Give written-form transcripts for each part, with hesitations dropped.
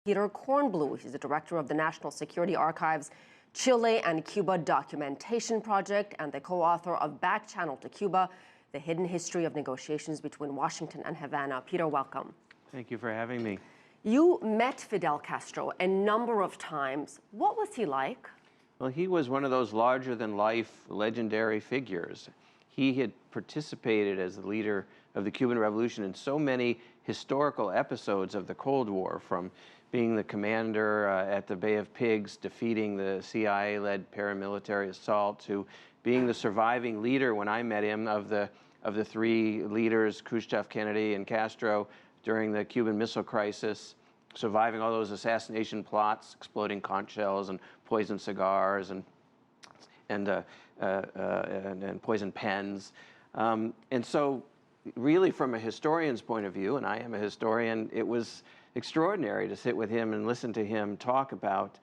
Peter Kornbluh. He's the director of the National Security Archive's Chile and Cuba Documentation Project and the co-author of Back Channel to Cuba, The Hidden History of Negotiations Between Washington and Havana. Peter, welcome. Thank you for having me. You met Fidel Castro a number of times. What was he like? Well, he was one of those larger-than-life legendary figures. He had participated as the leader of the Cuban Revolution in so many historical episodes of the Cold War, from being the commander at the Bay of Pigs, defeating the CIA-led paramilitary assault, to being the surviving leader when I met him of the three leaders, Khrushchev, Kennedy, and Castro, during the Cuban Missile Crisis, surviving all those assassination plots, exploding conch shells and poisoned cigars and poisoned pens. And so really, from a historian's point of view, and I am a historian, it was extraordinary to sit with him and listen to him talk about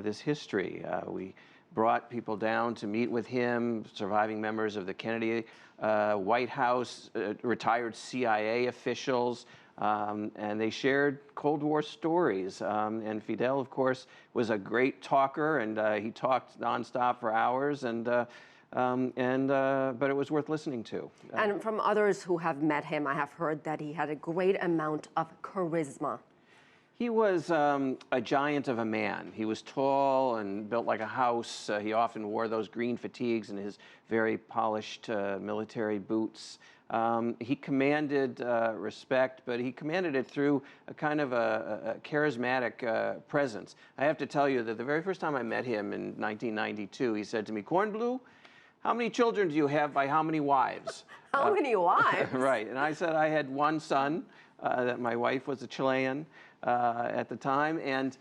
this history. We brought people down to meet with him, surviving members of the Kennedy White House, retired CIA officials, and they shared Cold War stories. And Fidel, of course, was a great talker, and he talked nonstop for hours, but it was worth listening to. And from others who have met him, I have heard that he had a great amount of charisma. He was a giant of a man. He was tall and built like a house. He often wore those green fatigues and his very polished military boots. He commanded respect, but he commanded it through a kind of a charismatic presence. I have to tell you that the very first time I met him in 1992, he said to me, "Kornbluh, how many children do you have by how many wives?" How many wives? Right, and I said I had one son, that my wife was a Chilean at the time, and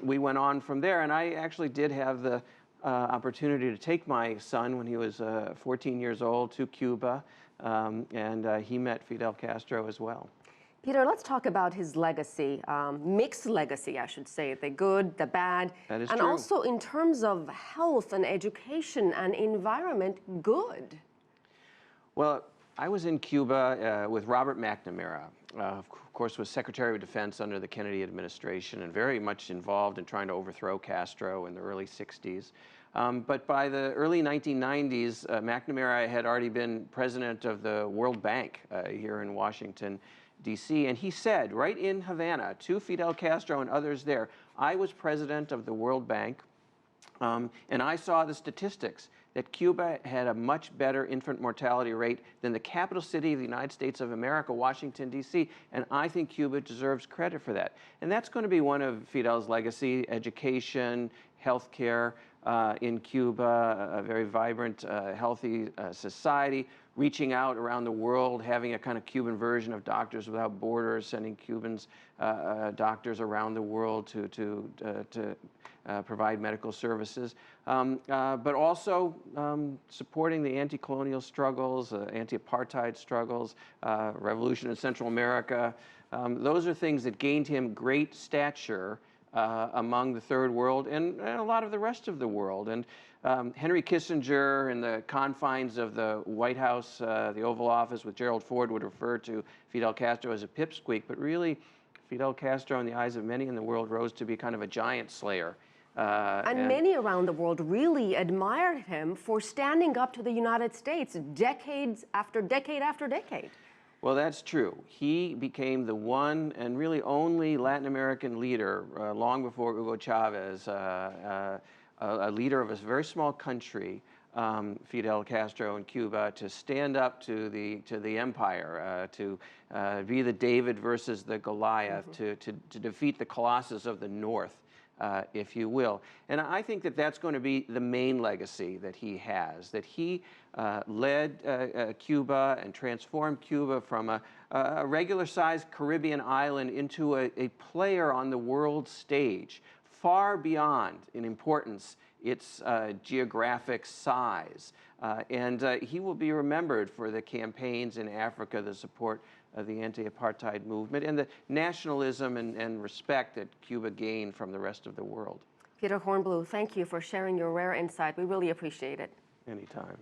we went on from there. And I actually did have the opportunity to take my son when he was 14 years old to Cuba, and he met Fidel Castro as well. Peter, let's talk about his legacy, mixed legacy, I should say, the good, the bad. That is and true. Also in terms of health and education and environment, good. Well, I was in Cuba with Robert McNamara, of course was Secretary of Defense under the Kennedy administration and very much involved in trying to overthrow Castro in the early 60s. But by the early 1990s, McNamara had already been president of the World Bank here in Washington, D.C., and he said right in Havana to Fidel Castro and others there, "I was president of the World Bank, and I saw the statistics that Cuba had a much better infant mortality rate than the capital city of the United States of America, Washington, D.C., and I think Cuba deserves credit for that." And that's going to be one of Fidel's legacy: education, healthcare in Cuba, a very vibrant, healthy society, reaching out around the world, having a kind of Cuban version of Doctors Without Borders, sending Cubans, doctors around the world to provide medical services, but also supporting the anti-colonial struggles, anti-apartheid struggles, revolution in Central America. Those are things that gained him great stature among the Third World and a lot of the rest of the world. And Henry Kissinger, in the confines of the White House, the Oval Office with Gerald Ford, would refer to Fidel Castro as a pipsqueak, but really Fidel Castro, in the eyes of many in the world, rose to be kind of a giant slayer. And many around the world really admired him for standing up to the United States decades after decade after decade. Well, that's true. He became the one and really only Latin American leader, long before Hugo Chavez, a leader of a very small country, Fidel Castro in Cuba, to stand up to the empire, to be the David versus the Goliath, to defeat the Colossus of the North, if you will. And I think that that's going to be the main legacy that he has, that he led Cuba and transformed Cuba from a regular-sized Caribbean island into a player on the world stage, far beyond in importance its geographic size. And he will be remembered for the campaigns in Africa, the support of the anti-apartheid movement, and the nationalism and respect that Cuba gained from the rest of the world. Peter Kornbluh, thank you for sharing your rare insight. We really appreciate it. Anytime.